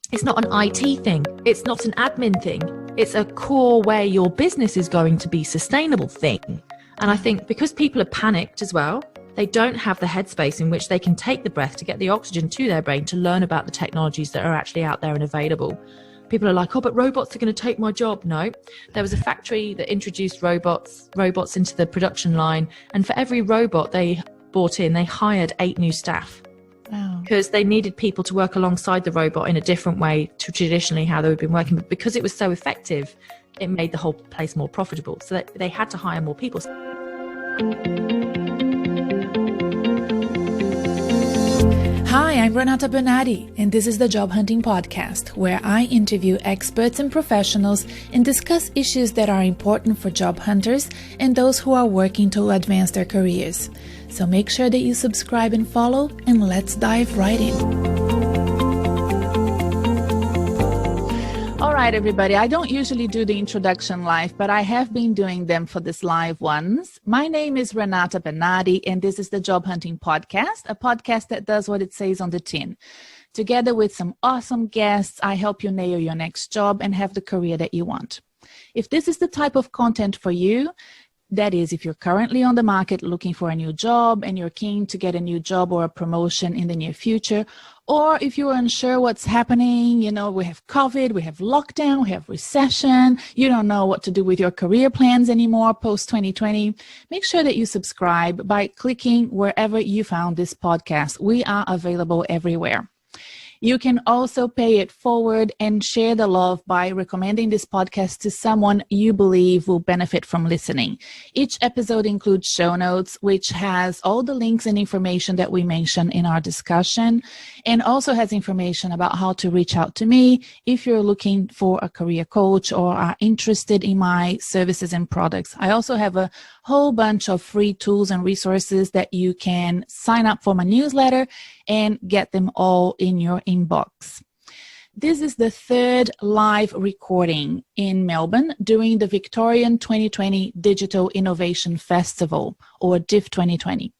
It's not an IT thing. It's not an admin thing. It's a core way your business is going to be sustainable thing. And I think because people are panicked as well, they don't have the headspace in which they can take the breath to get the oxygen to their brain to learn about the technologies that are actually out there and available. People are like, oh, but robots are going to take my job. No, there was a factory that introduced robots into the production line. And for every robot they brought in, they hired 8 new staff. Wow. Because they needed people to work alongside the robot in a different way to traditionally how they had been working. But because it was so effective, it made the whole place more profitable. So they had to hire more people. Hi, I'm Renata Bernarde, and this is the Job Hunting Podcast, where I interview experts and professionals and discuss issues that are important for job hunters and those who are working to advance their careers. So make sure that you subscribe and follow, and let's dive right in. All right, everybody. I don't usually do the introduction live, but I have been doing them for this live ones. My name is Renata Bernarde, and this is the Job Hunting Podcast, a podcast that does what it says on the tin. Together with some awesome guests, I help you nail your next job and have the career that you want. If this is the type of content for you, that is, if you're currently on the market looking for a new job and you're keen to get a new job or a promotion in the near future, or if you're unsure what's happening, we have COVID, we have lockdown, we have recession, you don't know what to do with your career plans anymore post-2020, make sure that you subscribe by clicking wherever you found this podcast. We are available everywhere. You can also pay it forward and share the love by recommending this podcast to someone you believe will benefit from listening. Each episode includes show notes, which has all the links and information that we mention in our discussion, and also has information about how to reach out to me if you're looking for a career coach or are interested in my services and products. I also have a whole bunch of free tools and resources that you can sign up for my newsletter and get them all in your inbox. This is the third live recording in Melbourne during the Victorian 2020 Digital Innovation Festival, or DIF 2020.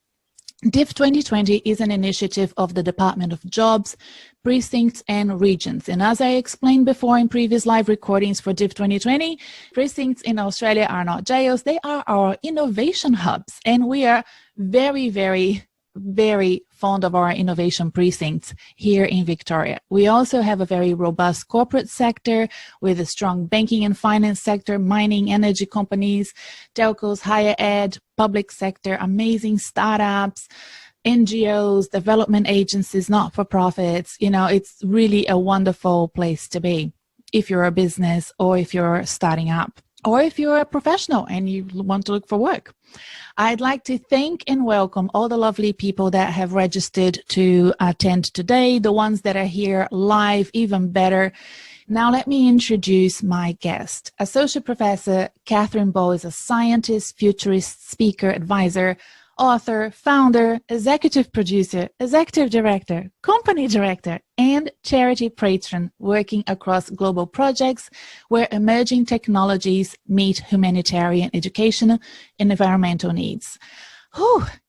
DIF 2020 is an initiative of the Department of Jobs, Precincts and Regions. And as I explained before in previous live recordings for DIF 2020, precincts in Australia are not jails, they are our innovation hubs. And we are very, very, very fond of our innovation precincts here in Victoria. We also have a very robust corporate sector with a strong banking and finance sector, mining, energy companies, telcos, higher ed, public sector, amazing startups, NGOs, development agencies, not-for-profits. It's really a wonderful place to be if you're a business or if you're starting up, or if you're a professional and you want to look for work. I'd like to thank and welcome all the lovely people that have registered to attend today, the ones that are here live, even better. Now let me introduce my guest. Associate Professor Catherine Ball is a scientist, futurist, speaker, advisor, author, founder, executive producer, executive director, company director, and charity patron working across global projects where emerging technologies meet humanitarian, educational, and environmental needs.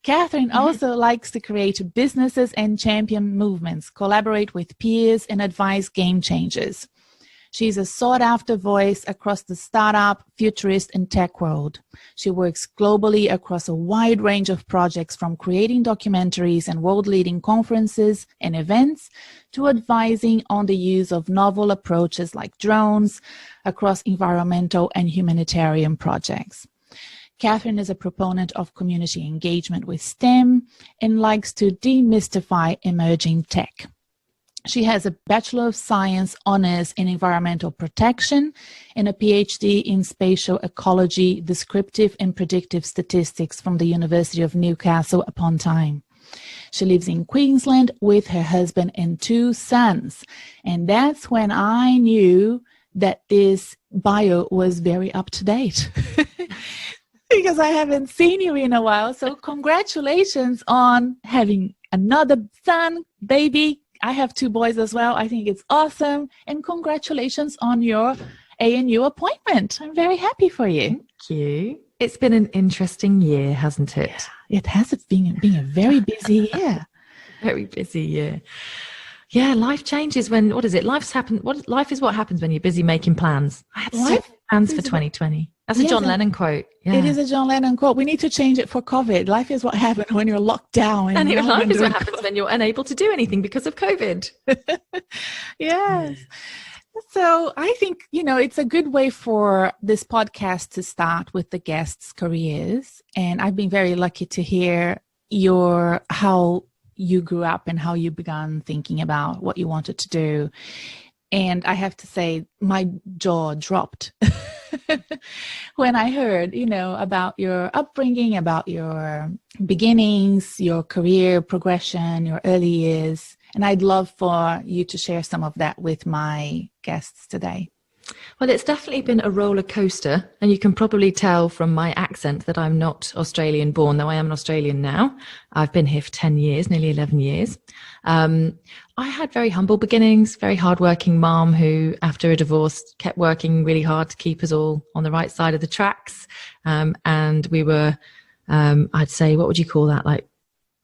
Catherine also likes to create businesses and champion movements, collaborate with peers, and advise game changers. She's a sought-after voice across the startup, futurist, and tech world. She works globally across a wide range of projects, from creating documentaries and world-leading conferences and events to advising on the use of novel approaches like drones across environmental and humanitarian projects. Catherine is a proponent of community engagement with STEM and likes to demystify emerging tech. She has a Bachelor of Science honors in environmental protection and a PhD in spatial ecology, descriptive and predictive statistics from the University of Newcastle upon Tyne. She lives in Queensland with her husband and 2 sons. And that's when I knew that this bio was very up to date. Because I haven't seen you in a while. So congratulations on having another son, baby. I have 2 boys as well. I think it's awesome. And congratulations on your ANU appointment. I'm very happy for you. Thank you. It's been an interesting year, hasn't it? Yeah, it has. It's been a very busy year. Very busy year. Yeah, life changes when, what is it? Life is what happens when you're busy making plans. I had so many plans for 2020. That's a John Lennon quote. Yeah. It is a John Lennon quote. We need to change it for COVID. Life is what happens when you're locked down. And life is what happens when you're unable to do anything because of COVID. Yes. So I think, it's a good way for this podcast to start with the guests' careers. And I've been very lucky to hear how you grew up and how you began thinking about what you wanted to do. And I have to say, my jaw dropped when I heard, about your upbringing, about your beginnings, your career progression, your early years. And I'd love for you to share some of that with my guests today. Well, it's definitely been a roller coaster, and you can probably tell from my accent that I'm not Australian born, though I am an Australian now. I've been here for 10 years, nearly 11 years. I had very humble beginnings, very hardworking mom who, after a divorce, kept working really hard to keep us all on the right side of the tracks. And we were, I'd say, what would you call that? Like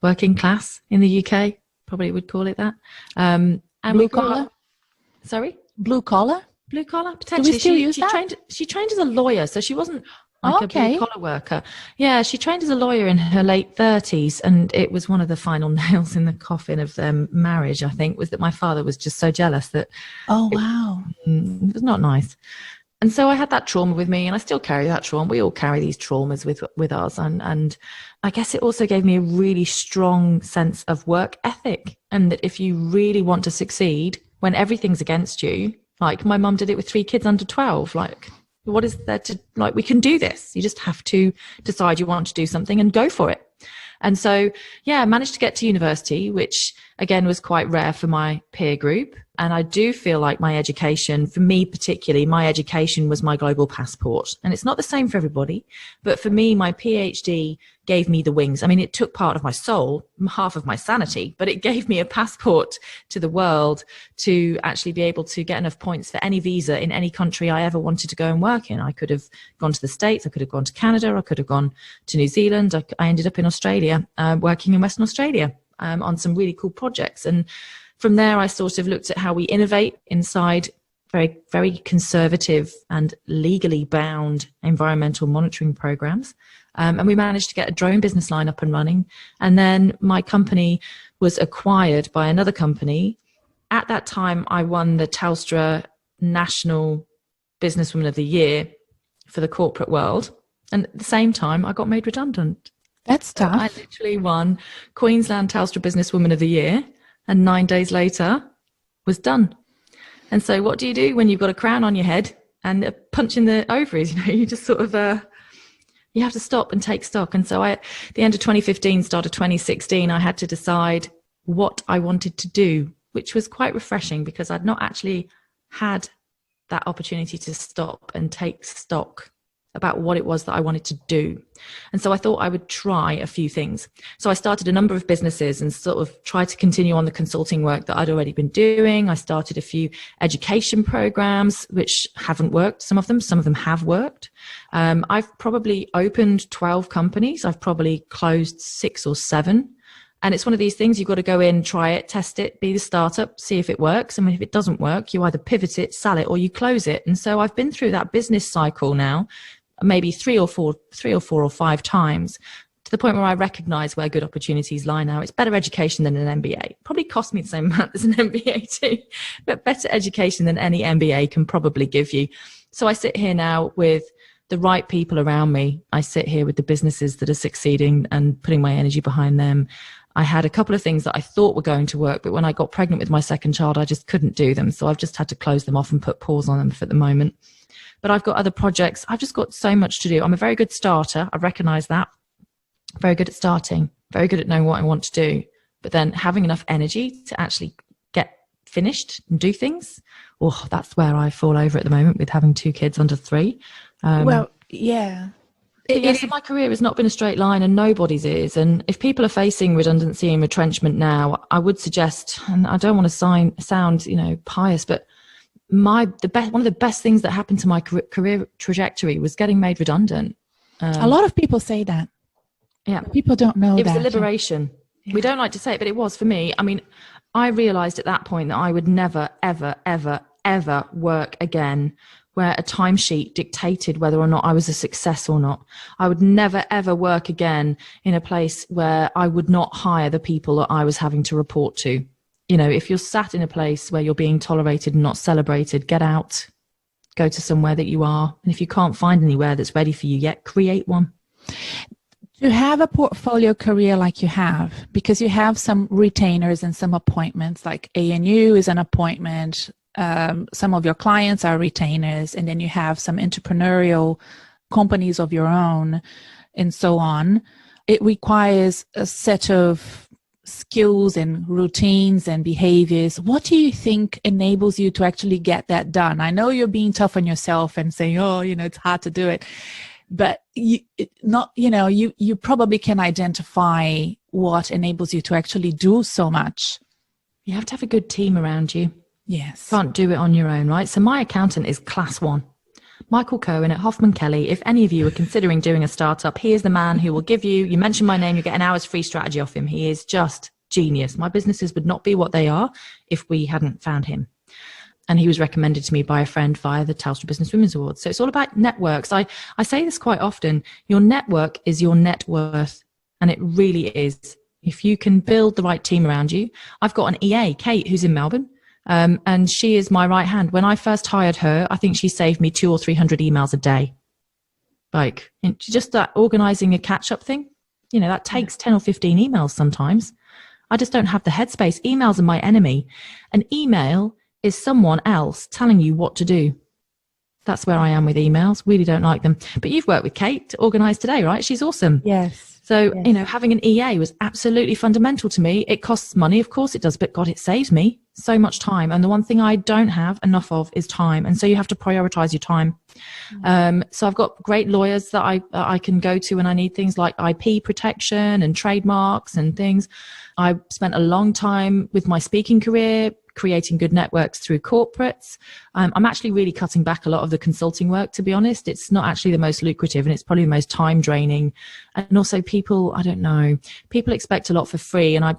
working class in the UK, probably would call it that. And blue collar? Sorry? Blue collar? Blue collar, potentially. Do we still use that? She trained as a lawyer, so she wasn't like a blue collar worker. Yeah, she trained as a lawyer in her late 30s, and it was one of the final nails in the coffin of their marriage, I think, was that my father was just so jealous that it was not nice. And so I had that trauma with me, and I still carry that trauma. We all carry these traumas with us. And I guess it also gave me a really strong sense of work ethic, and that if you really want to succeed when everything's against you, like my mum did it with 3 kids under 12. Like, what is there to, like, we can do this. You just have to decide you want to do something and go for it. And so, yeah, I managed to get to university, which again was quite rare for my peer group. And I do feel like my education, for me particularly, my education was my global passport. And it's not the same for everybody, but for me, my PhD gave me the wings. I mean, it took part of my soul, half of my sanity, but it gave me a passport to the world to actually be able to get enough points for any visa in any country I ever wanted to go and work in. I could have gone to the States, I could have gone to Canada, I could have gone to New Zealand. I ended up in Australia, working in Western Australia on some really cool projects. And from there, I sort of looked at how we innovate inside very, very conservative and legally bound environmental monitoring programs. And we managed to get a drone business line up and running. And then my company was acquired by another company. At that time, I won the Telstra National Businesswoman of the Year for the corporate world. And at the same time, I got made redundant. That's tough. So I literally won Queensland Telstra Businesswoman of the Year, and 9 days later was done. And so what do you do when you've got a crown on your head and a punch in the ovaries? You just sort of, you have to stop and take stock. And so at the end of 2015, start of 2016, I had to decide what I wanted to do, which was quite refreshing because I'd not actually had that opportunity to stop and take stock about what it was that I wanted to do. And so I thought I would try a few things. So I started a number of businesses and sort of tried to continue on the consulting work that I'd already been doing. I started a few education programs, which haven't worked, some of them have worked. I've probably opened 12 companies. I've probably closed 6 or 7. And it's one of these things, you've got to go in, try it, test it, be the startup, see if it works. And if it doesn't work, you either pivot it, sell it, or you close it. And so I've been through that business cycle now, maybe 3 or 4 or 5 times, to the point where I recognize where good opportunities lie now. It's better education than an MBA. Probably cost me the same amount as an MBA too, but better education than any MBA can probably give you. So I sit here now with the right people around me. I sit here with the businesses that are succeeding and putting my energy behind them. I had a couple of things that I thought were going to work, but when I got pregnant with my second child, I just couldn't do them. So I've just had to close them off and put pause on them for the moment. But I've got other projects. I've just got so much to do. I'm a very good starter. I recognize that. Very good at starting, very good at knowing what I want to do. But then having enough energy to actually get finished and do things, that's where I fall over at the moment with having 2 kids under 3. Well, yeah. My career has not been a straight line, and nobody's is. And if people are facing redundancy and retrenchment now, I would suggest, and I don't want to sound, pious, but one of the best things that happened to my career trajectory was getting made redundant. A lot of people say that. Yeah, people don't know it that. was a liberation. Yeah. We don't like to say it, but it was for me. I mean, I realized at that point that I would never, ever, ever, ever work again where a timesheet dictated whether or not I was a success or not. I would never, ever work again in a place where I would not hire the people that I was having to report to. You know, if you're sat in a place where you're being tolerated and not celebrated, get out, go to somewhere that you are. And if you can't find anywhere that's ready for you yet, create one. To have a portfolio career like you have, because you have some retainers and some appointments, like ANU is an appointment, some of your clients are retainers, and then you have some entrepreneurial companies of your own and so on. It requires a set of skills and routines and behaviors. What do you think enables you to actually get that done? I know you're being tough on yourself and saying, oh, it's hard to do it. But you probably can identify what enables you to actually do so much. You have to have a good team around you. Yes. Can't do it on your own, right? So my accountant is class 1. Michael Cohen at Hoffman Kelly. If any of you are considering doing a startup, he is the man who will give you mention my name, you get an hour's free strategy off him. He is just genius. My businesses would not be what they are if we hadn't found him. And he was recommended to me by a friend via the Telstra Business Women's Awards. So it's all about networks. I say this quite often. Your network is your net worth. And it really is. If you can build the right team around you. I've got an EA, Kate, who's in Melbourne. And she is my right hand. When I first hired her, I think she saved me 200 or 300 emails a day. Like just that organizing a catch up thing, that takes 10 or 15 emails sometimes. I just don't have the headspace. Emails are my enemy. An email is someone else telling you what to do. That's where I am with emails. Really don't like them. But you've worked with Kate to organize today, right? She's awesome. Yes. So, having an EA was absolutely fundamental to me. It costs money, of course it does, but God, it saves me so much time. And the one thing I don't have enough of is time. And so you have to prioritize your time. So I've got great lawyers that I can go to when I need things like IP protection and trademarks and things. I spent a long time with my speaking career, creating good networks through corporates. I'm actually really cutting back a lot of the consulting work, to be honest. It's not actually the most lucrative and it's probably the most time draining. And also people expect a lot for free. And I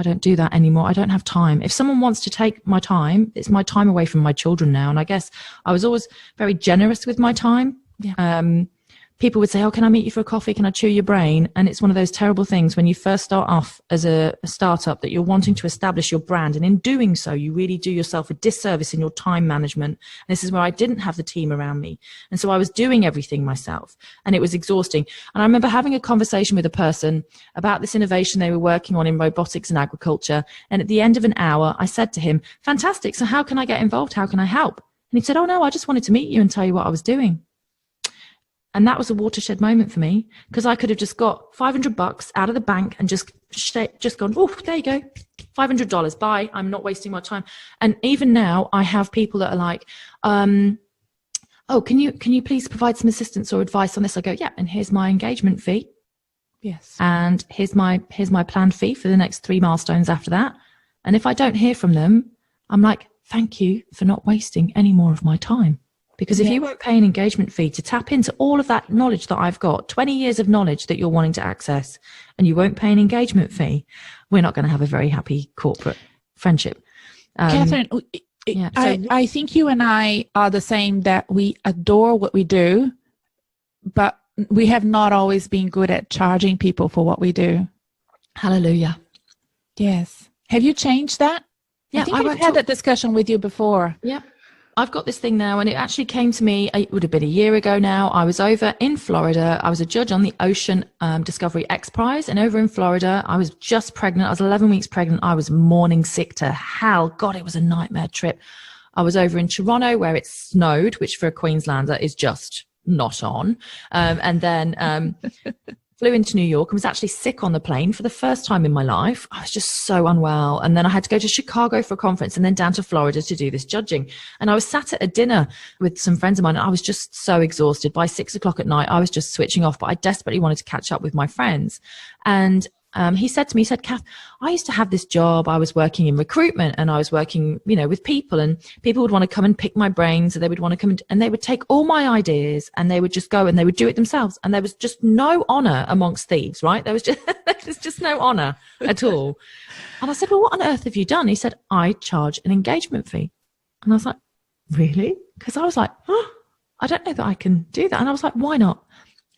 don't do that anymore. I don't have time. If someone wants to take my time, it's my time away from my children now. And I guess I was always very generous with my time. Yeah. People would say, oh, can I meet you for a coffee? Can I chew your brain? And it's one of those terrible things when you first start off as a startup that you're wanting to establish your brand. And in doing so, you really do yourself a disservice in your time management. And this is where I didn't have the team around me. And so I was doing everything myself and it was exhausting. And I remember having a conversation with a person about this innovation they were working on in robotics and agriculture. And at the end of an hour, I said to him, fantastic. So how can I get involved? How can I help? And he said, oh no, I just wanted to meet you and tell you what I was doing. And that was a watershed moment for me because I could have just got $500 out of the bank and just gone, oh, there you go, $500, bye. I'm not wasting my time. And even now I have people that are like, oh, can you please provide some assistance or advice on this? I go, yeah. And here's my engagement fee. Yes. And here's my planned fee for the next 3 milestones after that. And if I don't hear from them, I'm like, thank you for not wasting any more of my time. Because if you won't pay an engagement fee to tap into all of that knowledge that I've got, 20 years of knowledge that you're wanting to access, and you won't pay an engagement fee, we're not going to have a very happy corporate friendship. Catherine, I think you and I are the same, that we adore what we do, but we have not always been good at charging people for what we do. Hallelujah. Yes. Have you changed that? Yeah, I think I've had that discussion with you before. Yeah. I've got this thing now, and it actually came to me, it would have been a year ago now. I was over in Florida. I was a judge on the Ocean Discovery X Prize, and over in Florida, I was just pregnant. I was 11 weeks pregnant. I was morning sick to hell. God, it was a nightmare trip. I was over in Toronto where it snowed, which for a Queenslander is just not on. And then flew into New York and was actually sick on the plane for the first time in my life. I was just so unwell. And then I had to go to Chicago for a conference and then down to Florida to do this judging. And I was sat at a dinner with some friends of mine and I was just so exhausted. By 6 o'clock at night, I was just switching off, but I desperately wanted to catch up with my friends. And he said to me, he said, Kath, I used to have this job. I was working in recruitment and I was working, with people, and people would want to come and pick my brains, and they would want to come and they would take all my ideas and they would just go and they would do it themselves. And there was just no honor amongst thieves, right? There's just no honor at all. And I said, well, what on earth have you done? He said, I charge an engagement fee. And I was like, really? Because I was like, I don't know that I can do that. And I was like, why not?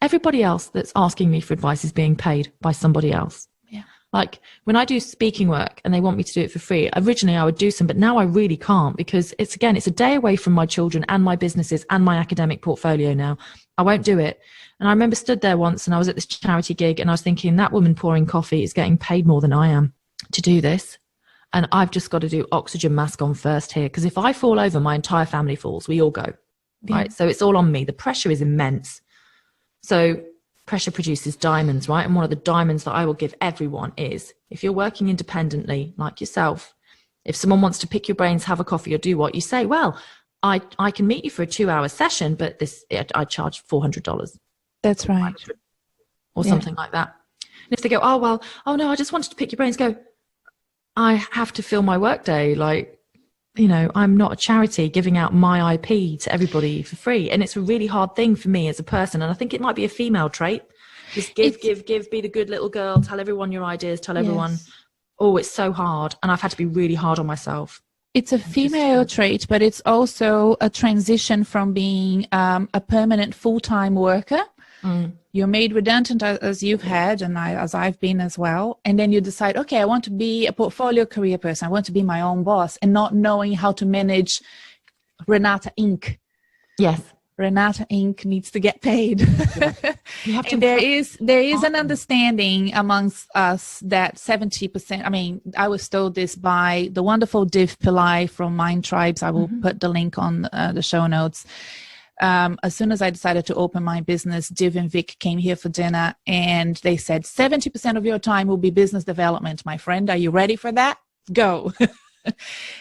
Everybody else that's asking me for advice is being paid by somebody else. Yeah. Like when I do speaking work and they want me to do it for free, originally I would do some, but now I really can't, because it's a day away from my children and my businesses and my academic portfolio now. I won't do it. And I remember stood there once and I was at this charity gig and I was thinking, that woman pouring coffee is getting paid more than I am to do this. And I've just got to do oxygen mask on first here, because if I fall over, my entire family falls. We all go. Yeah. Right. So it's all on me. The pressure is immense. So pressure produces diamonds, right? And one of the diamonds that I will give everyone is, if you're working independently like yourself, if someone wants to pick your brains, have a coffee or do what you say, well, I can meet you for a 2-hour session, but I charge $400. That's right. Or something like that. And if they go, oh no, I just wanted to pick your brains, go, I have to fill my workday. Like, I'm not a charity giving out my IP to everybody for free. And it's a really hard thing for me as a person. And I think it might be a female trait. Just give, be the good little girl, tell everyone your ideas, tell everyone. Oh, it's so hard. And I've had to be really hard on myself. It's a female trait, but it's also a transition from being a permanent full-time worker. You're made redundant as you've had, and as I've been as well. And then you decide, okay, I want to be a portfolio career person. I want to be my own boss, and not knowing how to manage Renata Inc. Yes. Renata Inc. needs to get paid. You have to. And there is an understanding amongst us that 70%, I mean, I was told this by the wonderful Div Pillai from Mind Tribes. I will put the link on the show notes. As soon as I decided to open my business, Div and Vic came here for dinner and they said, 70% of your time will be business development, my friend. Are you ready for that? Go.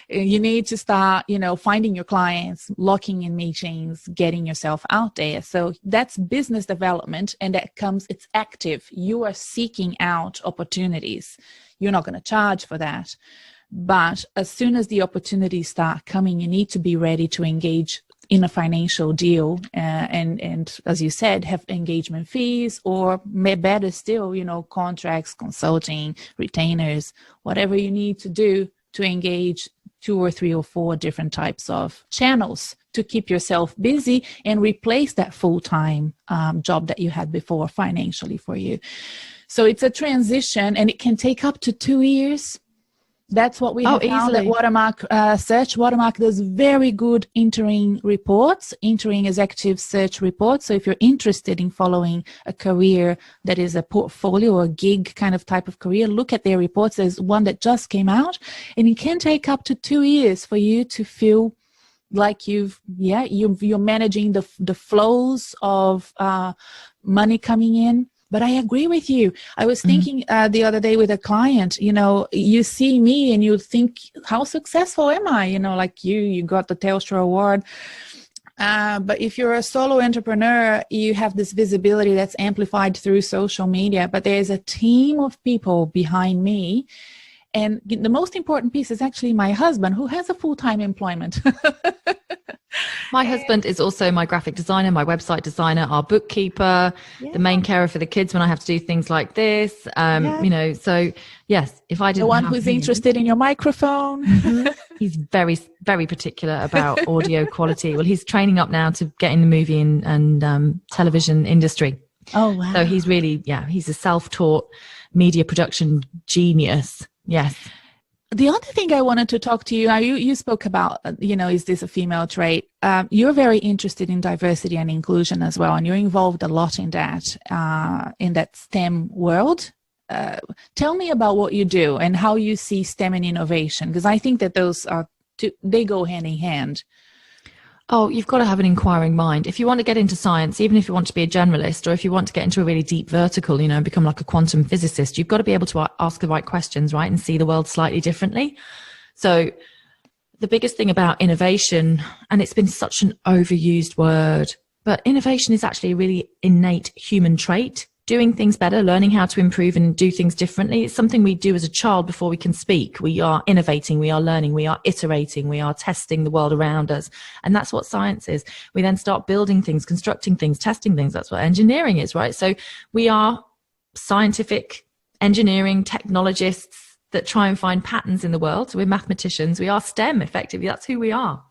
You need to start, finding your clients, locking in meetings, getting yourself out there. So that's business development, and it's active. You are seeking out opportunities. You're not going to charge for that. But as soon as the opportunities start coming, you need to be ready to engage in a financial deal, and as you said, have engagement fees, or better still, contracts, consulting, retainers, whatever you need to do to engage 2 or 3 or 4 different types of channels to keep yourself busy and replace that full-time job that you had before financially for you. So it's a transition, and it can take up to 2 years. That's what we have found at Watermark Search. Watermark does very good interim executive search reports. So if you're interested in following a career that is a portfolio or gig kind of type of career, look at their reports. There's one that just came out, and it can take up to 2 years for you to feel like you're managing the flows of money coming in. But I agree with you. I was thinking the other day with a client, you see me and you think, how successful am I? Like you got the Telstra award. But if you're a solo entrepreneur, you have this visibility that's amplified through social media. But there's a team of people behind me. And the most important piece is actually my husband, who has a full-time employment. My husband is also my graphic designer, my website designer, our bookkeeper, the main carer for the kids when I have to do things like this. So yes, if I didn't, the one who's interested in your microphone. He's very, very particular about audio quality. Well, he's training up now to get in the movie and television industry. Oh, wow. So he's really, he's a self-taught media production genius. Yes. The other thing I wanted to talk to you, you spoke about, is this a female trait? You're very interested in diversity and inclusion as well, and you're involved a lot in that STEM world. Tell me about what you do and how you see STEM and innovation, because I think that those they go hand in hand. Oh, you've got to have an inquiring mind. If you want to get into science, even if you want to be a generalist, or if you want to get into a really deep vertical, become like a quantum physicist, you've got to be able to ask the right questions, right? And see the world slightly differently. So the biggest thing about innovation, and it's been such an overused word, but innovation is actually a really innate human trait. doing things better, learning how to improve and do things differently. It's something we do as a child before we can speak. We are innovating, we are learning, we are iterating, we are testing the world around us. And that's what science is. We then start building things, constructing things, testing things. That's what engineering is, right? So we are scientific engineering technologists that try and find patterns in the world. So we're mathematicians. We are STEM, effectively. That's who we are.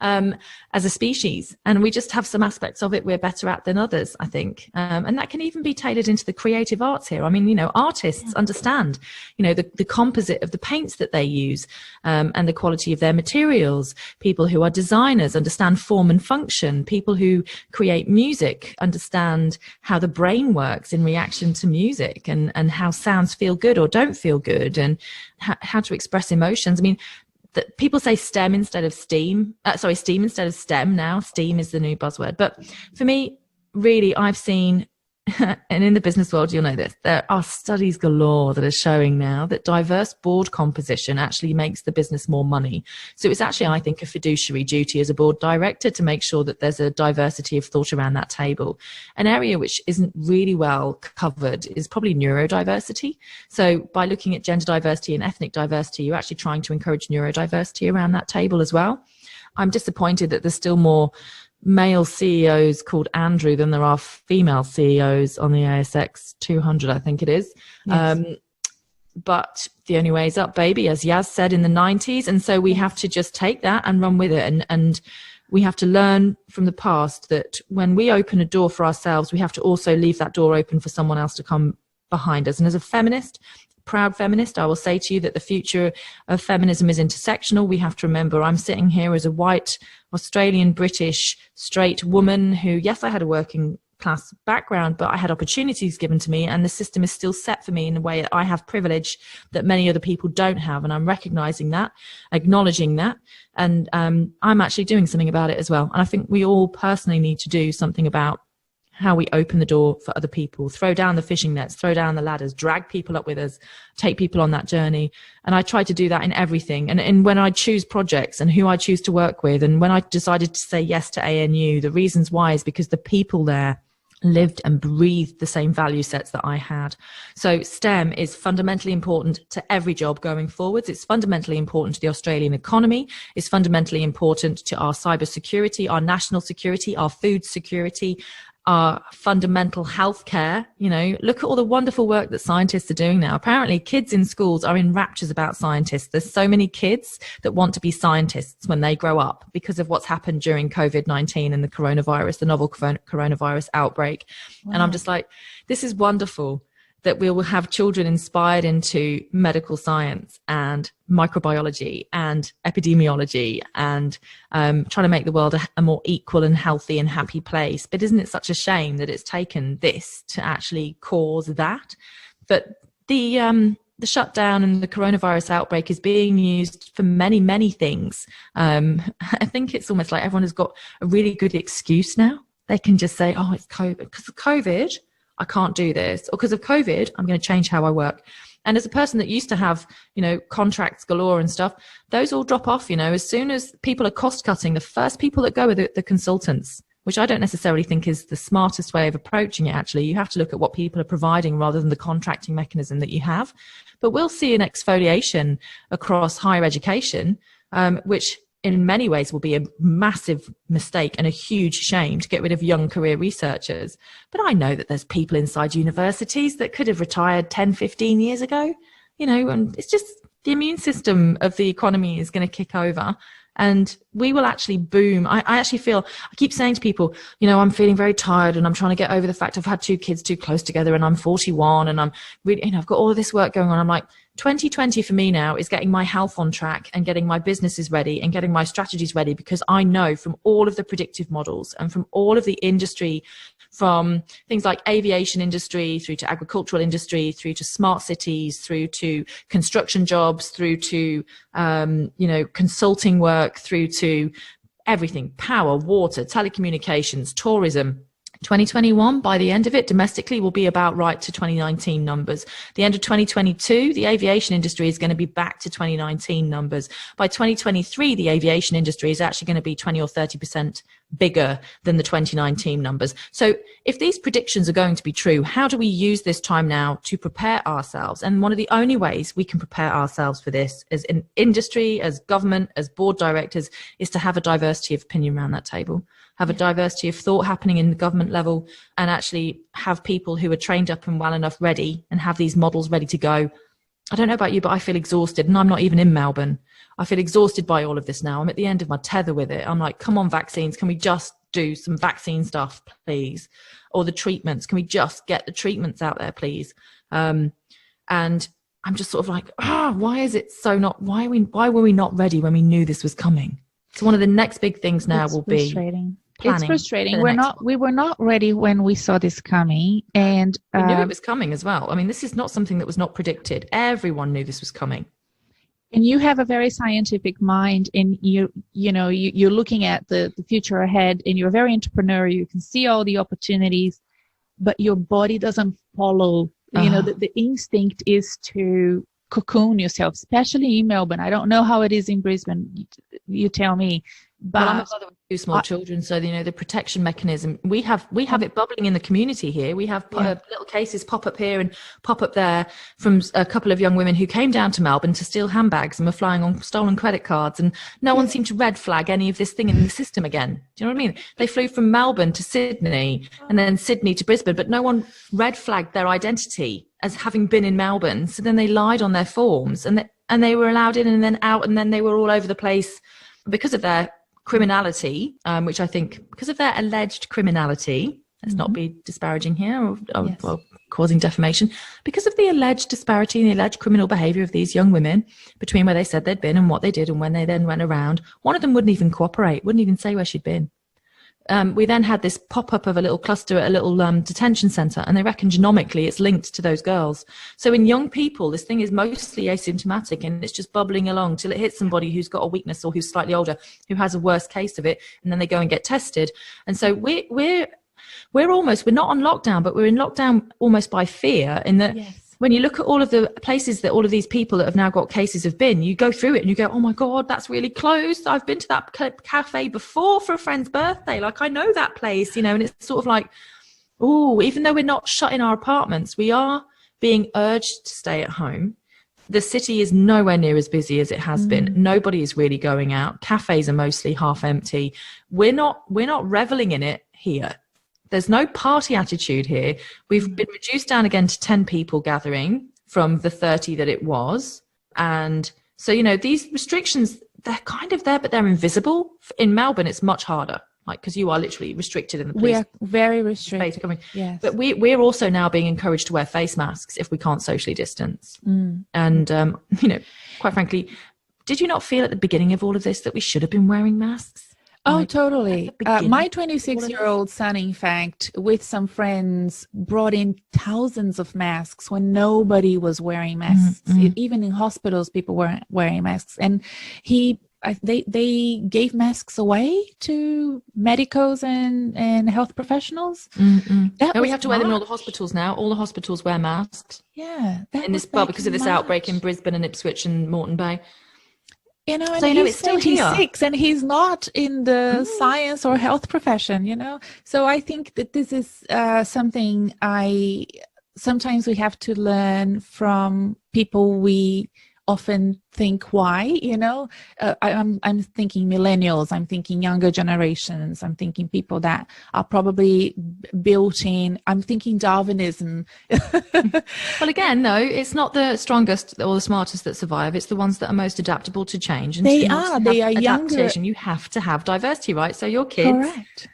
As a species, and we just have some aspects of it we're better at than others, I think, and that can even be tailored into the creative arts here. I mean, you know, artists understand, you know, the composite of the paints that they use, and the quality of their materials. People who are designers understand form and function. People who create music understand how the brain works in reaction to music, and how sounds feel good or don't feel good, and how to express emotions. I mean, that people say STEM instead of STEAM. STEAM instead of STEM now. STEAM is the new buzzword. But for me, really, I've seen, and in the business world, you'll know this, there are studies galore that are showing now that diverse board composition actually makes the business more money. So it's actually, I think, a fiduciary duty as a board director to make sure that there's a diversity of thought around that table. An area which isn't really well covered is probably neurodiversity. So by looking at gender diversity and ethnic diversity, you're actually trying to encourage neurodiversity around that table as well. I'm disappointed that there's still more male CEOs called Andrew than there are female CEOs on the ASX 200, I think it is. Yes. But the only way is up, baby, as Yaz said in the 90s. And so we have to just take that and run with it. And we have to learn from the past that when we open a door for ourselves, we have to also leave that door open for someone else to come behind us. And as a feminist, proud feminist, I will say to you that the future of feminism is intersectional. We have to remember I'm sitting here as a white, Australian, British, straight woman who, yes, I had a working class background, but I had opportunities given to me, and the system is still set for me in a way that I have privilege that many other people don't have. And I'm recognizing that, acknowledging that, and I'm actually doing something about it as well. And I think we all personally need to do something about how we open the door for other people, throw down the fishing nets, throw down the ladders, drag people up with us, take people on that journey. And I try to do that in everything. And when I choose projects and who I choose to work with, and when I decided to say yes to ANU, the reasons why is because the people there lived and breathed the same value sets that I had. So STEM is fundamentally important to every job going forwards. It's fundamentally important to the Australian economy. It's fundamentally important to our cybersecurity, our national security, our food security, our fundamental healthcare. You know, look at all the wonderful work that scientists are doing now. Apparently kids in schools are in raptures about scientists. There's so many kids that want to be scientists when they grow up because of what's happened during COVID-19 and the coronavirus, the novel coronavirus outbreak. Wow. And I'm just like, this is wonderful that we will have children inspired into medical science and microbiology and epidemiology and trying to make the world a more equal and healthy and happy place. But isn't it such a shame that it's taken this to actually cause that? But the shutdown and the coronavirus outbreak is being used for many, many things. I think it's almost like everyone has got a really good excuse now. They can just say, oh, it's COVID. Because of COVID, I can't do this. Or because of COVID, I'm going to change how I work. And as a person that used to have, you know, contracts galore and stuff, those all drop off. You know, as soon as people are cost cutting, the first people that go are the consultants, which I don't necessarily think is the smartest way of approaching it. Actually, you have to look at what people are providing rather than the contracting mechanism that you have. But we'll see an exfoliation across higher education, which in many ways will be a massive mistake and a huge shame to get rid of young career researchers. But I know that there's people inside universities that could have retired 10, 15 years ago, you know, and it's just the immune system of the economy is going to kick over. And we will actually boom. I actually feel, I keep saying to people, you know, I'm feeling very tired and I'm trying to get over the fact I've had two kids too close together and I'm 41 and I'm really, you know, I've got all of this work going on. I'm like, 2020 for me now is getting my health on track and getting my businesses ready and getting my strategies ready, because I know from all of the predictive models and from all of the industry, from things like aviation industry through to agricultural industry, through to smart cities, through to construction jobs, through to, you know, consulting work, through to everything, power, water, telecommunications, tourism, 2021, by the end of it, domestically will be about right to 2019 numbers. The end of 2022, the aviation industry is going to be back to 2019 numbers. By 2023, the aviation industry is actually going to be 20 or 30% bigger than the 2019 numbers. So if these predictions are going to be true, how do we use this time now to prepare ourselves? And one of the only ways we can prepare ourselves for this as an industry, as government, as board directors, is to have a diversity of opinion around that table, have a diversity of thought happening in the government level, and actually have people who are trained up and well enough ready and have these models ready to go. I don't know about you, but I feel exhausted, and I'm not even in Melbourne. I feel exhausted by all of this now. I'm at the end of my tether with it. I'm like, come on, vaccines. Can we just do some vaccine stuff, please? Or the treatments. Can we just get the treatments out there, please? And I'm just sort of like, why is it so not, why were we not ready when we knew this was coming? So one of the next big things now will be planning. It's frustrating. We were not ready when we saw this coming, and we knew it was coming as well. I mean, this is not something that was not predicted. Everyone knew this was coming. And you have a very scientific mind, and you're looking at the future ahead, and you're very entrepreneurial. You can see all the opportunities, but your body doesn't follow. The instinct is to cocoon yourself, especially in Melbourne. I don't know how it is in Brisbane. You tell me. But I'm a mother with two small children, so the protection mechanism we have it bubbling in the community here. We have little cases pop up here and pop up there from a couple of young women who came down to Melbourne to steal handbags and were flying on stolen credit cards, and no one seemed to red flag any of this thing in the system again. Do you know what I mean? They flew from Melbourne to Sydney and then Sydney to Brisbane, but no one red flagged their identity as having been in Melbourne. So then they lied on their forms, and they were allowed in and then out, and then they were all over the place because of their criminality, which I think, because of their alleged criminality, let's not be disparaging here or causing defamation, because of the alleged disparity and the alleged criminal behaviour of these young women between where they said they'd been and what they did and when they then went around, one of them wouldn't even cooperate, wouldn't even say where she'd been. We then had this pop-up of a little cluster at a little detention centre, and they reckon genomically it's linked to those girls. So in young people, this thing is mostly asymptomatic, and it's just bubbling along till it hits somebody who's got a weakness or who's slightly older, who has a worse case of it, and then they go and get tested. And so we're not on lockdown, but we're in lockdown almost by fear, in that when you look at all of the places that all of these people that have now got cases have been, you go through it and you go, oh my God, that's really close. I've been to that cafe before for a friend's birthday. Like, I know that place, and it's sort of like, even though we're not shut in our apartments, we are being urged to stay at home. The city is nowhere near as busy as it has been. Nobody is really going out. Cafes are mostly half empty. We're not reveling in it here. There's no party attitude here. We've been reduced down again to 10 people gathering from the 30 that it was. And so, these restrictions, they're kind of there, but they're invisible. In Melbourne, it's much harder, because you are literally restricted in the police. We are very restricted. Yes. But we're also now being encouraged to wear face masks if we can't socially distance. And, quite frankly, did you not feel at the beginning of all of this that we should have been wearing masks? Oh, totally. My 26-year-old son, in fact, with some friends, brought in thousands of masks when nobody was wearing masks. Even in hospitals, people weren't wearing masks. And they gave masks away to medicos and health professionals. We have to wear them in all the hospitals now. All the hospitals wear masks. Yeah. Because of this outbreak in Brisbane and Ipswich and Moreton Bay. And he's still 26 and he's not in the science or health profession, So I think that this is something sometimes we have to learn from people we often think why, I'm thinking millennials, I'm thinking younger generations, I'm thinking people that are probably built in, I'm thinking Darwinism. Well, again, no, it's not the strongest or the smartest that survive. It's the ones that are most adaptable to change. And they are younger. You have to have diversity, right? So your kids, correct.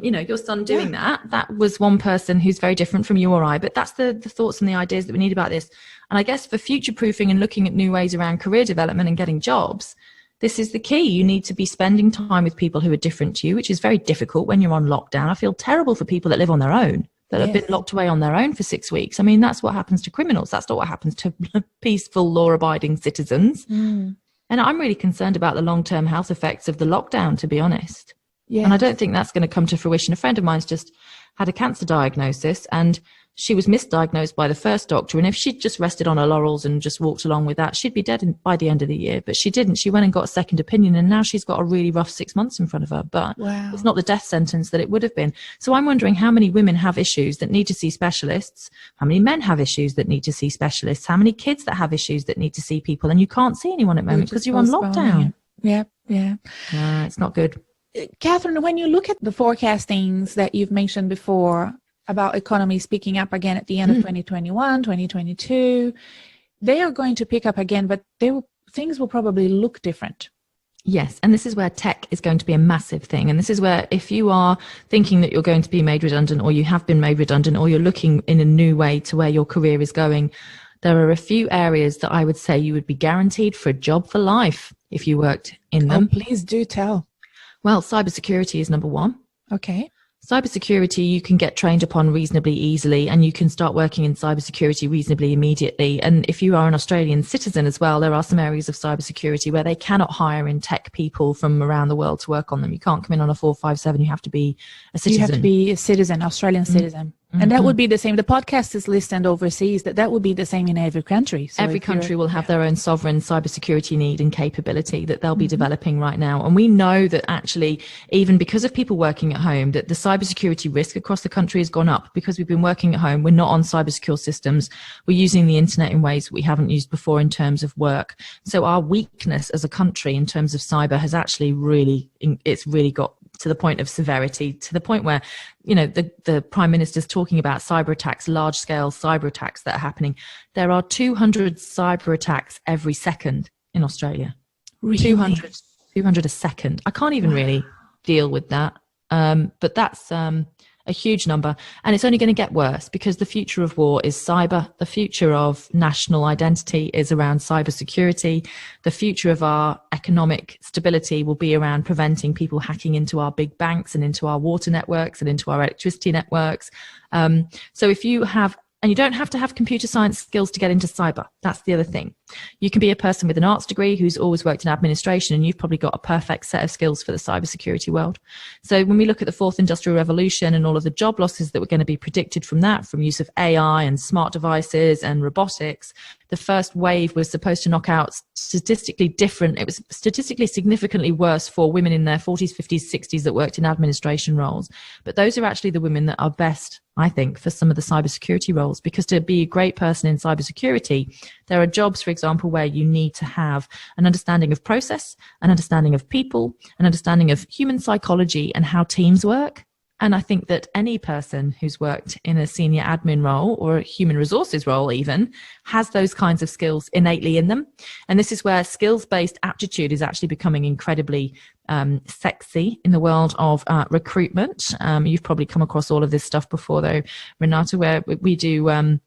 Your son doing that was one person who's very different from you or I, but that's the thoughts and the ideas that we need about this. And I guess for future proofing and looking at new ways around career development and getting jobs, this is the key. You need to be spending time with people who are different to you, which is very difficult when you're on lockdown. I feel terrible for people that live on their own, that have been locked away on their own for 6 weeks. I mean, that's what happens to criminals. That's not what happens to peaceful, law-abiding citizens. And I'm really concerned about the long-term health effects of the lockdown, to be honest. Yes. And I don't think that's going to come to fruition. A friend of mine's just had a cancer diagnosis, and she was misdiagnosed by the first doctor. And if she'd just rested on her laurels and just walked along with that, she'd be dead by the end of the year. But she didn't. She went and got a second opinion, and now she's got a really rough 6 months in front of her. But it's not the death sentence that it would have been. So I'm wondering how many women have issues that need to see specialists, how many men have issues that need to see specialists, how many kids that have issues that need to see people, and you can't see anyone at the moment because you're on lockdown. Yeah. It's not good. Catherine, when you look at the forecastings that you've mentioned before about economies picking up again at the end of 2021, 2022, they are going to pick up again, but things will probably look different. Yes, and this is where tech is going to be a massive thing. And this is where, if you are thinking that you're going to be made redundant, or you have been made redundant, or you're looking in a new way to where your career is going, there are a few areas that I would say you would be guaranteed for a job for life if you worked in them. Oh, please do tell. Well, cybersecurity is number one. Okay. Cybersecurity, you can get trained upon reasonably easily, and you can start working in cybersecurity reasonably immediately. And if you are an Australian citizen as well, there are some areas of cybersecurity where they cannot hire in tech people from around the world to work on them. You can't come in on a 457. You have to be a citizen. You have to be a citizen, Australian citizen. And that would be the same. The podcast is listened overseas. That would be the same in every country. So every country will have their own sovereign cybersecurity need and capability that they'll be developing right now. And we know that actually, even because of people working at home, that the cybersecurity risk across the country has gone up because we've been working at home. We're not on cybersecure systems. We're using the internet in ways we haven't used before in terms of work. So our weakness as a country in terms of cyber has actually it's really got to the point of severity, to the point where, you know, the Prime Minister's talking about cyber attacks, large scale cyber attacks that are happening. There are 200 cyber attacks every second in Australia. Really? 200 a second. I can't even really deal with that. But that's a huge number. And it's only going to get worse because the future of war is cyber. The future of national identity is around cybersecurity. The future of our economic stability will be around preventing people hacking into our big banks and into our water networks and into our electricity networks. So if you have, and you don't have to have computer science skills to get into cyber. That's the other thing. You can be a person with an arts degree who's always worked in administration, and you've probably got a perfect set of skills for the cybersecurity world. So when we look at the fourth industrial revolution and all of the job losses that were going to be predicted from that, from use of AI and smart devices and robotics, the first wave was supposed to knock out statistically different. It was statistically significantly worse for women in their 40s, 50s, 60s that worked in administration roles. But those are actually the women that are best, I think, for some of the cybersecurity roles, because to be a great person in cybersecurity, there are jobs, for example, where you need to have an understanding of process, an understanding of people, an understanding of human psychology and how teams work. And I think that any person who's worked in a senior admin role or a human resources role even has those kinds of skills innately in them. And this is where skills-based aptitude is actually becoming incredibly sexy in the world of recruitment. You've probably come across all of this stuff before, though, Renata, where we do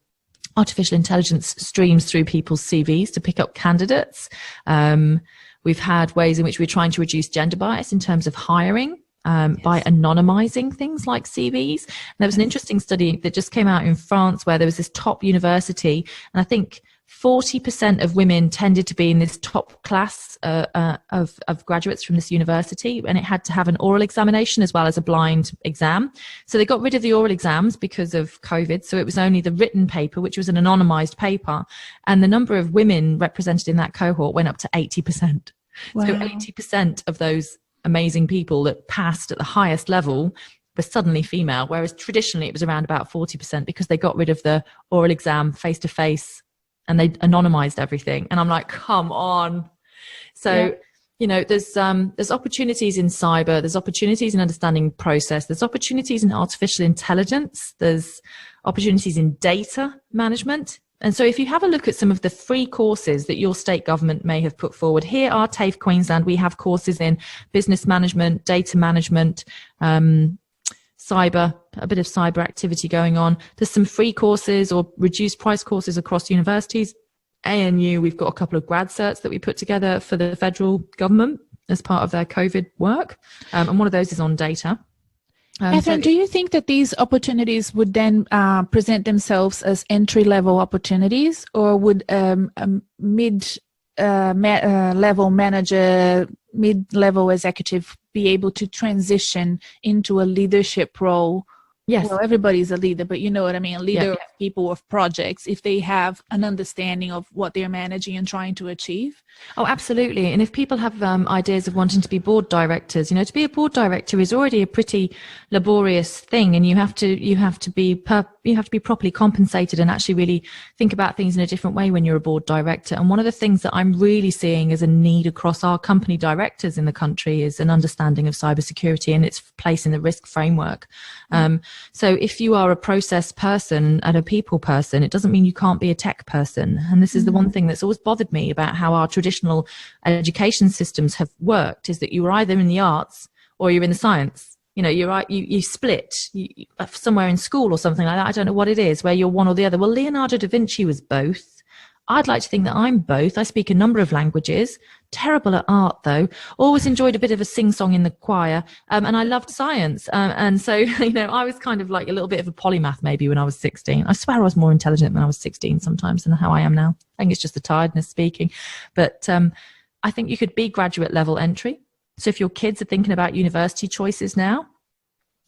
artificial intelligence streams through people's CVs to pick up candidates. We've had ways in which we're trying to reduce gender bias in terms of hiring. By anonymizing things like CVs. And there was an interesting study that just came out in France where there was this top university, and I think 40% of women tended to be in this top class of graduates from this university, and it had to have an oral examination as well as a blind exam. So they got rid of the oral exams because of COVID, so it was only the written paper, which was an anonymized paper, and the number of women represented in that cohort went up to 80%. Wow. So 80% of those amazing people that passed at the highest level were suddenly female, whereas traditionally it was around about 40% because they got rid of the oral exam face-to-face and they anonymized everything. And I'm like, come on. So, you know, there's opportunities in cyber, there's opportunities in understanding process, there's opportunities in artificial intelligence, there's opportunities in data management. And so if you have a look at some of the free courses that your state government may have put forward, here at TAFE Queensland, we have courses in business management, data management, cyber, a bit of cyber activity going on. There's some free courses or reduced price courses across universities. ANU, we've got a couple of grad certs that we put together for the federal government as part of their COVID work. And one of those is on data. Catherine, do you think that these opportunities would then present themselves as entry-level opportunities, or would a mid-level manager, mid-level executive be able to transition into a leadership role Yes. Well, everybody's a leader, but you know what I mean? A leader Yeah. of people, of projects, if they have an understanding of what they're managing and trying to achieve. Oh, absolutely. And if people have ideas of wanting to be board directors, to be a board director is already a pretty laborious thing, and you have to be properly compensated and actually really think about things in a different way when you're a board director. And one of the things that I'm really seeing as a need across our company directors in the country is an understanding of cybersecurity and its place in the risk framework. So if you are a process person and a people person, it doesn't mean you can't be a tech person. And this is the one thing that's always bothered me about how our traditional education systems have worked, is that you're either in the arts or you're in the science. You split somewhere in school or something like that. I don't know what it is, where you're one or the other. Well, Leonardo da Vinci was both. I'd like to think that I'm both. I speak a number of languages. Terrible at art, though. Always enjoyed a bit of a sing-song in the choir. And I loved science. And so, I was kind of like a little bit of a polymath maybe when I was 16. I swear I was more intelligent when I was 16 sometimes than how I am now. I think it's just the tiredness speaking. But I think you could be graduate level entry. So if your kids are thinking about university choices now,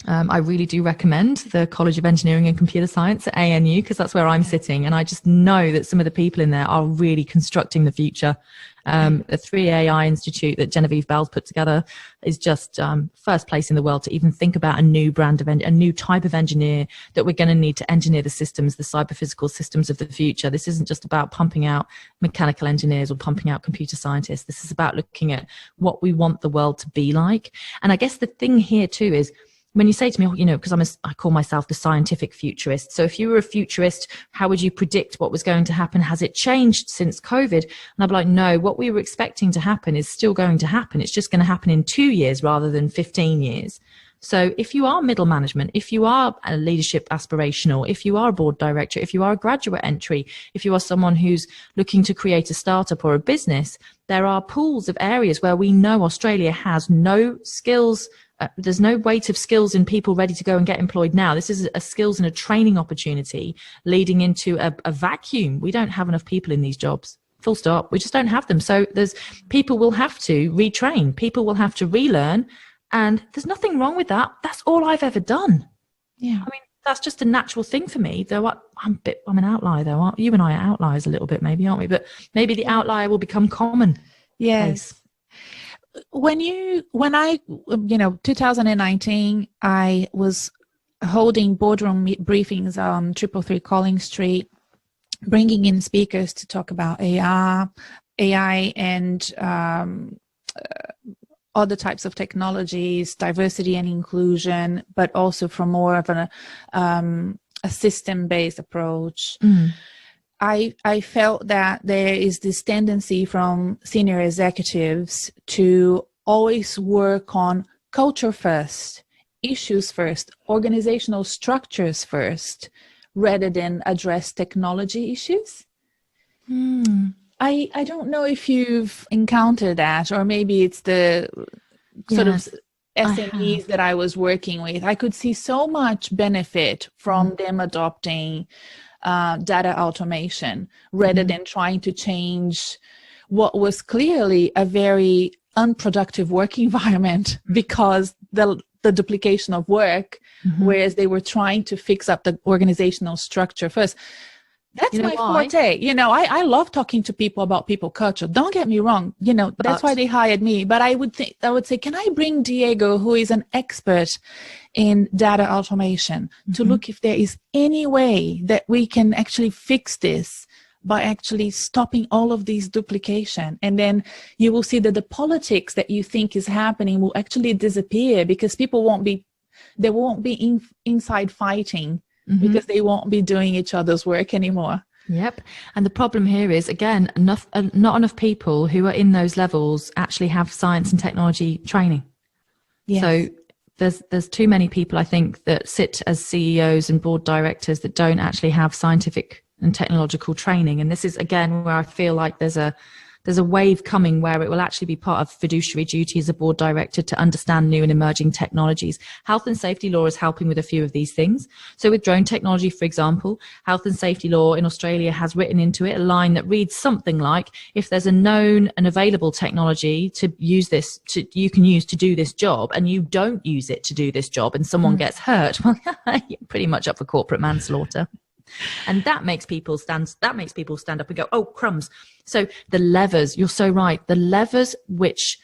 I really do recommend the College of Engineering and Computer Science at ANU, because that's where I'm sitting. And I just know that some of the people in there are really constructing the future. The 3AI Institute that Genevieve Bell's put together is just first place in the world to even think about a new brand of a new type of engineer that we're going to need to engineer the systems, the cyber-physical systems of the future. This isn't just about pumping out mechanical engineers or pumping out computer scientists. This is about looking at what we want the world to be like. And I guess the thing here too is, when you say to me, because I call myself the scientific futurist. So if you were a futurist, how would you predict what was going to happen? Has it changed since COVID? And I'd be like, no, what we were expecting to happen is still going to happen. It's just going to happen in 2 years rather than 15 years. So if you are middle management, if you are a leadership aspirational, if you are a board director, if you are a graduate entry, if you are someone who's looking to create a startup or a business, there are pools of areas where we know Australia has no skills. There's no weight of skills in people ready to go and get employed now. This is a skills and a training opportunity leading into a vacuum. We don't have enough people in these jobs. Full stop. We just don't have them. So people will have to retrain. People will have to relearn. And there's nothing wrong with that. That's all I've ever done. Yeah. I mean, that's just a natural thing for me. Though I'm an outlier though. Aren't you? And I are outliers a little bit, maybe, aren't we? But maybe the outlier will become common. Yes. When 2019, I was holding boardroom briefings on 333 Collins Street, bringing in speakers to talk about AI and other types of technologies, diversity and inclusion, but also from more of a system-based approach. I felt that there is this tendency from senior executives to always work on culture first, issues first, organizational structures first, rather than address technology issues. I don't know if you've encountered that, or maybe it's the sort of SMEs that I was working with. I could see so much benefit from them adopting data automation rather than trying to change what was clearly a very unproductive work environment because the duplication of work, whereas they were trying to fix up the organizational structure first. That's my forte. I love talking to people about people culture. Don't get me wrong. That's why they hired me. But I would say, can I bring Diego, who is an expert in data automation, to look if there is any way that we can actually fix this by actually stopping all of these duplication. And then you will see that the politics that you think is happening will actually disappear because people won't be inside fighting. Because they won't be doing each other's work anymore. Yep. And the problem here is, again, not enough people who are in those levels actually have science and technology training. Yes. So there's too many people, I think, that sit as CEOs and board directors that don't actually have scientific and technological training. And this is, again, where I feel like there's a there's a wave coming where it will actually be part of fiduciary duty as a board director to understand new and emerging technologies. Health and safety law is helping with a few of these things. So with drone technology, for example, health and safety law in Australia has written into it a line that reads something like, if there's a known and available technology to use this, you can use to do this job, and you don't use it to do this job, and someone gets hurt, well, you're pretty much up for corporate manslaughter. And that makes people stand up and go, oh, crumbs. So the levers, you're so right, the levers which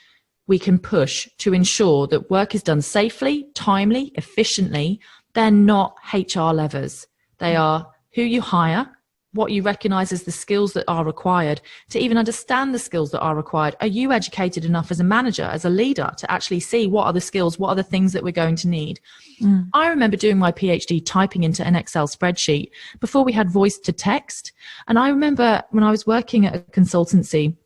we can push to ensure that work is done safely, timely, efficiently, they're not HR levers. They are who you hire, what you recognize as the skills that are required, to even understand the skills that are required. Are you educated enough as a manager, as a leader, to actually see what are the skills, what are the things that we're going to need? I remember doing my PhD typing into an Excel spreadsheet before we had voice to text. And I remember when I was working at a consultancy,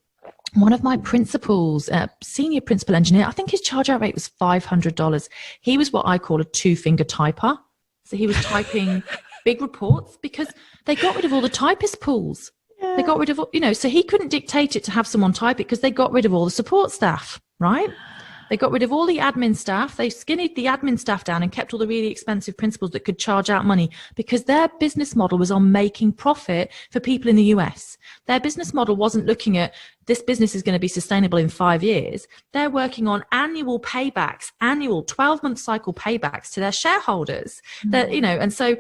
one of my principals, senior principal engineer, I think his charge out rate was $500. He was what I call a two-finger typer. So he was typing big reports because they got rid of all the typist pools. Yeah. They got rid of, so he couldn't dictate it to have someone type it because they got rid of all the support staff, right? They got rid of all the admin staff. They skinnied the admin staff down and kept all the really expensive principals that could charge out money because their business model was on making profit for people in the US. Their business model wasn't looking at this business is going to be sustainable in 5 years. They're working on annual paybacks, annual 12-month cycle paybacks to their shareholders. That, and so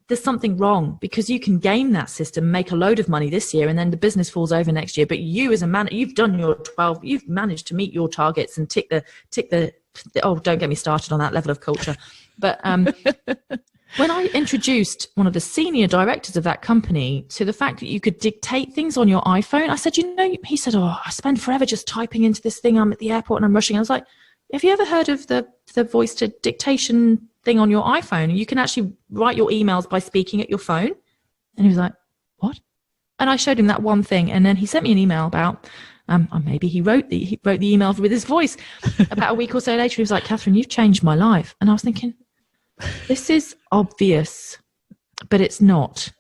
there's something wrong because you can game that system, make a load of money this year, and then the business falls over next year. But you as a man, you've done your 12, you've managed to meet your targets and tick the, oh, don't get me started on that level of culture. But when I introduced one of the senior directors of that company to the fact that you could dictate things on your iPhone, I said, he said, oh, I spend forever just typing into this thing. I'm at the airport and I'm rushing. I was like, have you ever heard of the voice to dictation thing on your iPhone? You can actually write your emails by speaking at your phone. And he was like, what? And I showed him that one thing. And then he sent me an email about, maybe he wrote the email with his voice. About a week or so later, he was like, Catherine, you've changed my life. And I was thinking, this is obvious, but it's not.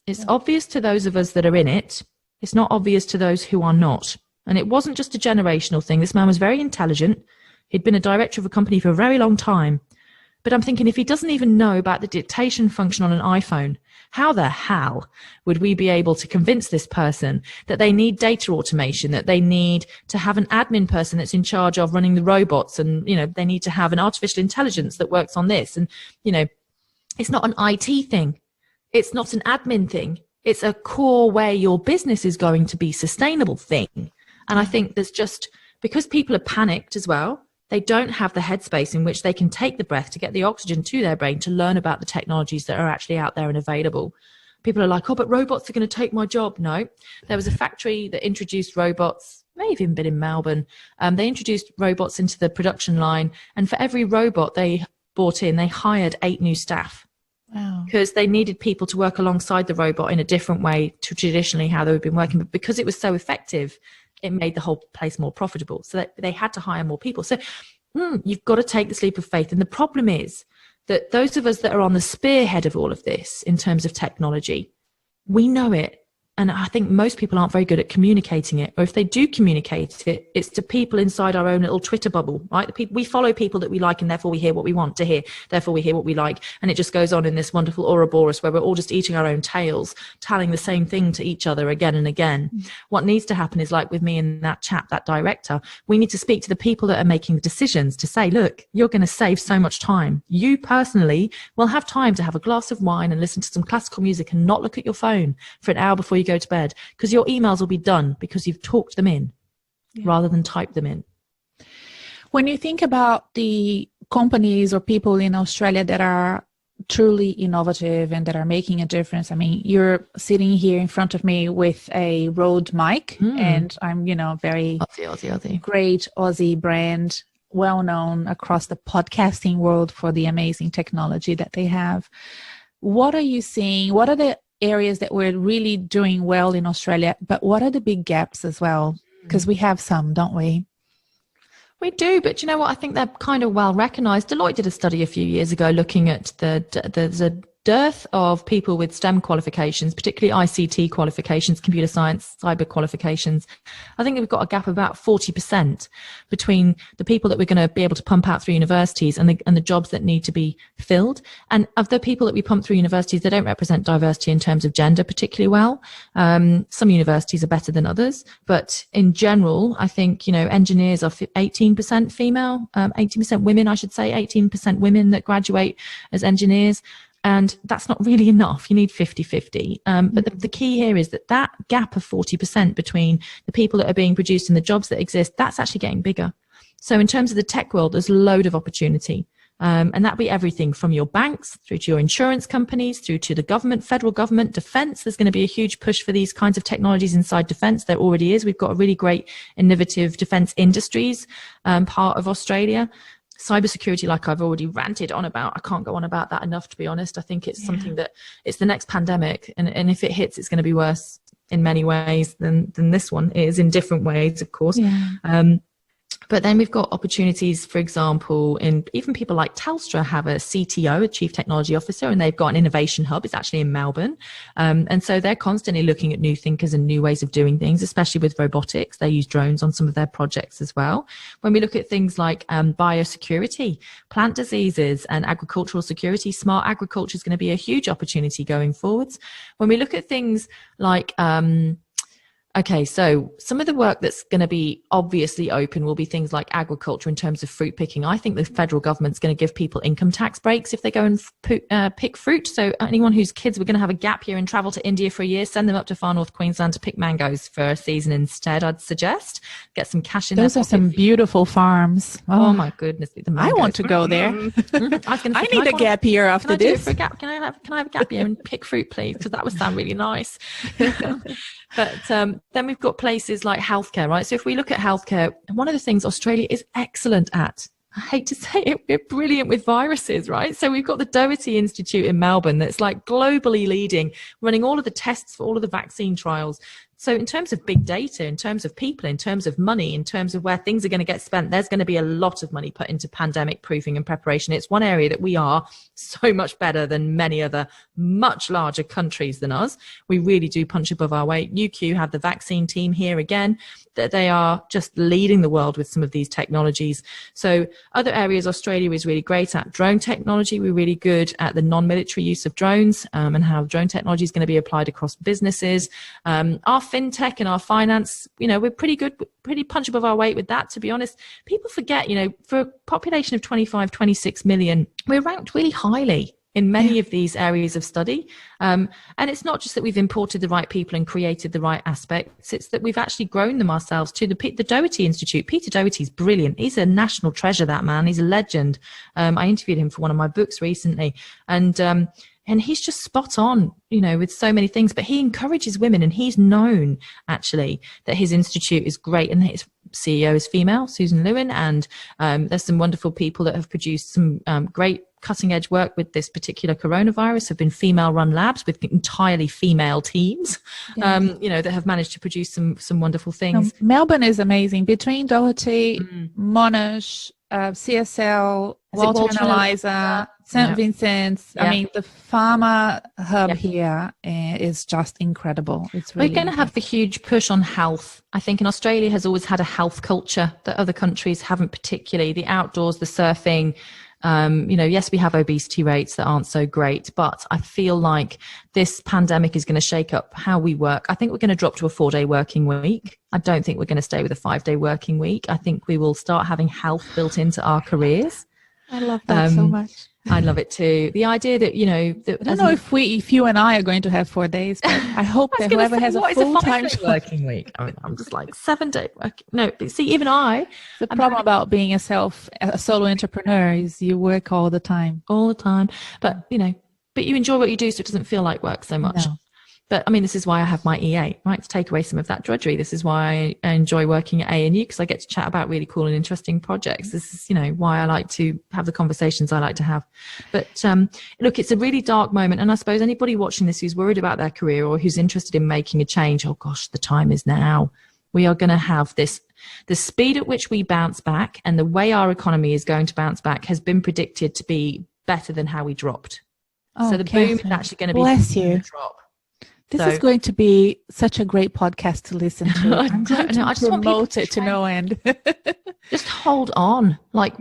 It's obvious to those of us that are in it. It's not obvious to those who are not. And it wasn't just a generational thing. This man was very intelligent. He'd been a director of a company for a very long time. But I'm thinking, if he doesn't even know about the dictation function on an iPhone, how the hell would we be able to convince this person that they need data automation, that they need to have an admin person that's in charge of running the robots, and, they need to have an artificial intelligence that works on this. And, it's not an IT thing. It's not an admin thing. It's a core way your business is going to be sustainable thing. And I think there's just, because people are panicked as well, they don't have the headspace in which they can take the breath to get the oxygen to their brain to learn about the technologies that are actually out there and available. People are like, oh, but robots are going to take my job. No, there was a factory that introduced robots, may have even been in Melbourne. They introduced robots into the production line. And for every robot they brought in, they hired 8 new staff. Wow. Because they needed people to work alongside the robot in a different way to traditionally how they've been working. But because it was so effective, it made the whole place more profitable. So that they had to hire more people. So you've got to take this leap of faith. And the problem is that those of us that are on the spearhead of all of this in terms of technology, we know it. And I think most people aren't very good at communicating it. Or if they do communicate it, it's to people inside our own little Twitter bubble, right? We follow people that we like, and therefore we hear what we want to hear. Therefore we hear what we like. And it just goes on in this wonderful Ouroboros where we're all just eating our own tails, telling the same thing to each other again and again. What needs to happen is, like with me and that chap, that director, we need to speak to the people that are making the decisions to say, look, you're going to save so much time. You personally will have time to have a glass of wine and listen to some classical music and not look at your phone for an hour before you go to bed, because your emails will be done because you've talked them in rather than typed them in. When you think about the companies or people in Australia that are truly innovative and that are making a difference, I mean, you're sitting here in front of me with a Rode mic, and I'm, very Aussie. Great Aussie brand, well known across the podcasting world for the amazing technology that they have. What are you seeing? What are the areas that we're really doing well in Australia, but what are the big gaps as well? Because we have some, don't we? We do, but you know what? I think they're kind of well recognized. Deloitte did a study a few years ago looking at the dearth of people with STEM qualifications, particularly ICT qualifications, computer science, cyber qualifications. I think we've got a gap of about 40% between the people that we're going to be able to pump out through universities and the jobs that need to be filled. And of the people that we pump through universities, they don't represent diversity in terms of gender particularly well. Some universities are better than others, but in general, I think, engineers are 18% female, 18% women, I should say, 18% women that graduate as engineers. And that's not really enough. You need 50-50. But the key here is that gap of 40% between the people that are being produced and the jobs that exist, that's actually getting bigger. So in terms of the tech world, there's a load of opportunity. And that'll be everything from your banks through to your insurance companies, through to the government, federal government, defense. There's going to be a huge push for these kinds of technologies inside defense. There already is. We've got a really great innovative defense industries part of Australia. Cybersecurity, like I've already ranted on about, I can't go on about that enough, to be honest. I think it's something that it's the next pandemic. And if it hits, it's going to be worse in many ways than this one is, in different ways, of course. Yeah. But then we've got opportunities, for example, in even people like Telstra have a CTO, a Chief Technology Officer, and they've got an innovation hub. It's actually in Melbourne. And so they're constantly looking at new thinkers and new ways of doing things, especially with robotics. They use drones on some of their projects as well. When we look at things like biosecurity, plant diseases and agricultural security, smart agriculture is going to be a huge opportunity going forwards. When we look at things like okay, so some of the work that's going to be obviously open will be things like agriculture in terms of fruit picking. I think the federal government's going to give people income tax breaks if they go and pick fruit. So anyone whose kids were going to have a gap year and travel to India for a year, send them up to far north Queensland to pick mangoes for a season instead, I'd suggest. Get some cash in there. Those are some beautiful farms. Oh my goodness. I want to go there. I need a gap year after this. Can I have a gap year and pick fruit, please? Because that would sound really nice. But then we've got places like healthcare, right? So if we look at healthcare, one of the things Australia is excellent at, I hate to say it, we're brilliant with viruses, right? So we've got the Doherty Institute in Melbourne that's like globally leading, running all of the tests for all of the vaccine trials. So in terms of big data, in terms of people, in terms of money, in terms of where things are going to get spent, there's going to be a lot of money put into pandemic proofing and preparation. It's one area that we are so much better than many other much larger countries than us. We really do punch above our weight. UQ have the vaccine team here again, that they are just leading the world with some of these technologies. So other areas Australia is really great at. Drone technology, we're really good at the non-military use of drones and how drone technology is going to be applied across businesses. Our fintech and our finance, we're pretty good, pretty punch above our weight with that, to be honest. People forget, for a population of 25, 26 million, we're ranked really highly in many of these areas of study. And it's not just that we've imported the right people and created the right aspects, it's that we've actually grown them ourselves to the Doherty Institute. Peter Doherty's brilliant. He's a national treasure, that man. He's a legend. I interviewed him for one of my books recently. And he's just spot on, with so many things. But he encourages women, and he's known, actually, that his institute is great. And his CEO is female, Susan Lewin. And there's some wonderful people that have produced some great cutting-edge work with this particular coronavirus, have been female-run labs with entirely female teams, that have managed to produce some wonderful things. Melbourne is amazing. Between Doherty, Monash, CSL, Walter Analyzer, St. Vincent's. I mean, the pharma hub here is just incredible. It's really We're going to have the huge push on health. I think in Australia has always had a health culture that other countries haven't particularly. The outdoors, the surfing, yes, we have obesity rates that aren't so great, but I feel like this pandemic is going to shake up how we work. I think we're going to drop to a 4-day working week. I don't think we're going to stay with a 5-day working week. I think we will start having health built into our careers. I love that so much. I love it too. The idea that, I don't know if you and I are going to have 4 days, but I hope that whoever has a full-time working week. I'm just like 7-day work. No, see, even the problem about being a solo entrepreneur is you work all the time. All the time. But, but you enjoy what you do, so it doesn't feel like work so much. No. But I mean, this is why I have my EA, right? To take away some of that drudgery. This is why I enjoy working at ANU, because I get to chat about really cool and interesting projects. This is, why I like to have the conversations I like to have. But look, it's a really dark moment. And I suppose anybody watching this who's worried about their career or who's interested in making a change, oh gosh, the time is now. We are going to have this. The speed at which we bounce back and the way our economy is going to bounce back has been predicted to be better than how we dropped. So the boom is actually going to be the drop. This is going to be such a great podcast to listen to. I'm going to promote it to no end. Just hold on. Like,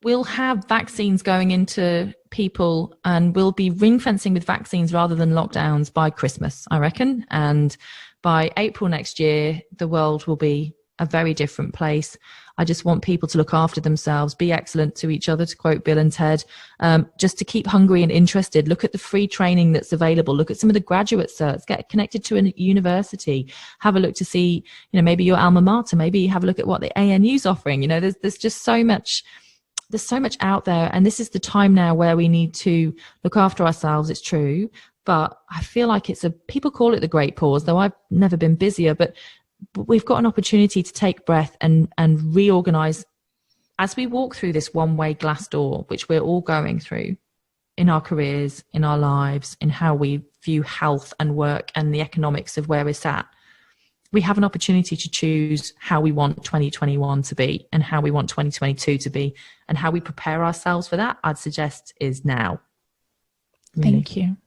we'll have vaccines going into people, and we'll be ring fencing with vaccines rather than lockdowns by Christmas, I reckon. And by April next year, the world will be a very different place. I just want people to look after themselves, be excellent to each other, to quote Bill and Ted, just to keep hungry and interested. Look at the free training that's available. Look at some of the graduate certs. Get connected to a university. Have a look to see, maybe your alma mater. Maybe have a look at what the ANU's offering. There's just so much. There's so much out there. And this is the time now where we need to look after ourselves. It's true. But I feel like people call it the great pause, though I've never been busier. But we've got an opportunity to take breath and reorganize as we walk through this one-way glass door, which we're all going through in our careers, in our lives, in how we view health and work and the economics of where we're sat. We have an opportunity to choose how we want 2021 to be and how we want 2022 to be, and how we prepare ourselves for that, I'd suggest, is now. Really. Thank you.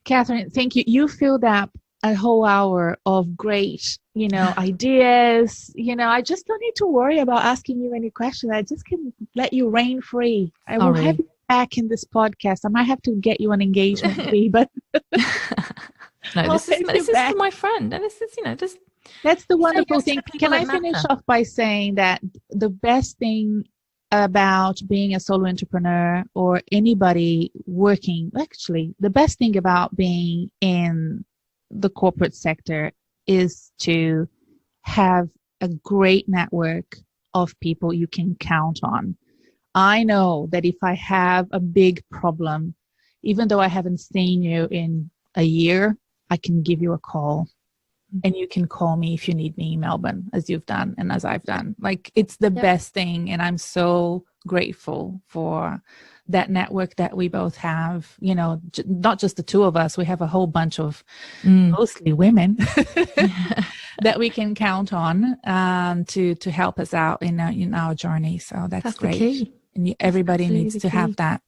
Catherine, thank you. You filled up a whole hour of great, ideas. I just don't need to worry about asking you any questions. I just can let you reign free. I will have you back in this podcast. I might have to get you an engagement fee, but no, this is my friend, and this is, that's the wonderful thing. Can I finish off by saying that the best thing about being a solo entrepreneur, or anybody working, actually, the best thing about being in the corporate sector is to have a great network of people you can count on. I know that if I have a big problem, even though I haven't seen you in a year, I can give you a call, and you can call me if you need me in Melbourne, as you've done and as I've done. Like, it's the best thing. And I'm so grateful for that network that we both have, not just the two of us. We have a whole bunch of mostly women that we can count on to help us out in our journey. So that's great. The key. And everybody needs to have that.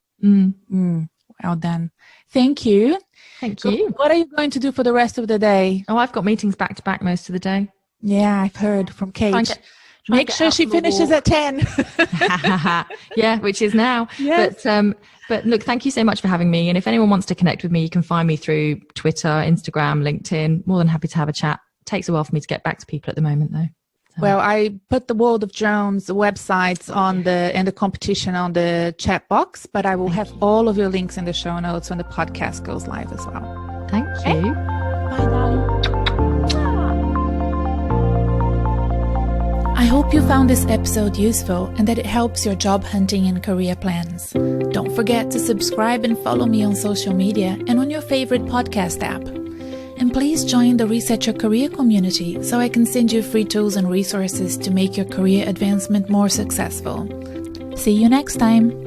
Well done. Thank you. Thank you. What are you going to do for the rest of the day? Oh, I've got meetings back to back most of the day. Yeah, I've heard from Kate. Make sure she finishes at 10. Yeah, which is now. Yes. But look, thank you so much for having me. And if anyone wants to connect with me, you can find me through Twitter, Instagram, LinkedIn. More than happy to have a chat. It takes a while for me to get back to people at the moment, though. So. Well, I put the World of Drones websites and the competition on the chat box, but I will have all of your links in the show notes when the podcast goes live as well. Thank you. Bye, darling. I hope you found this episode useful and that it helps your job hunting and career plans. Don't forget to subscribe and follow me on social media and on your favorite podcast app. And please join the Reset Your Career community so I can send you free tools and resources to make your career advancement more successful. See you next time.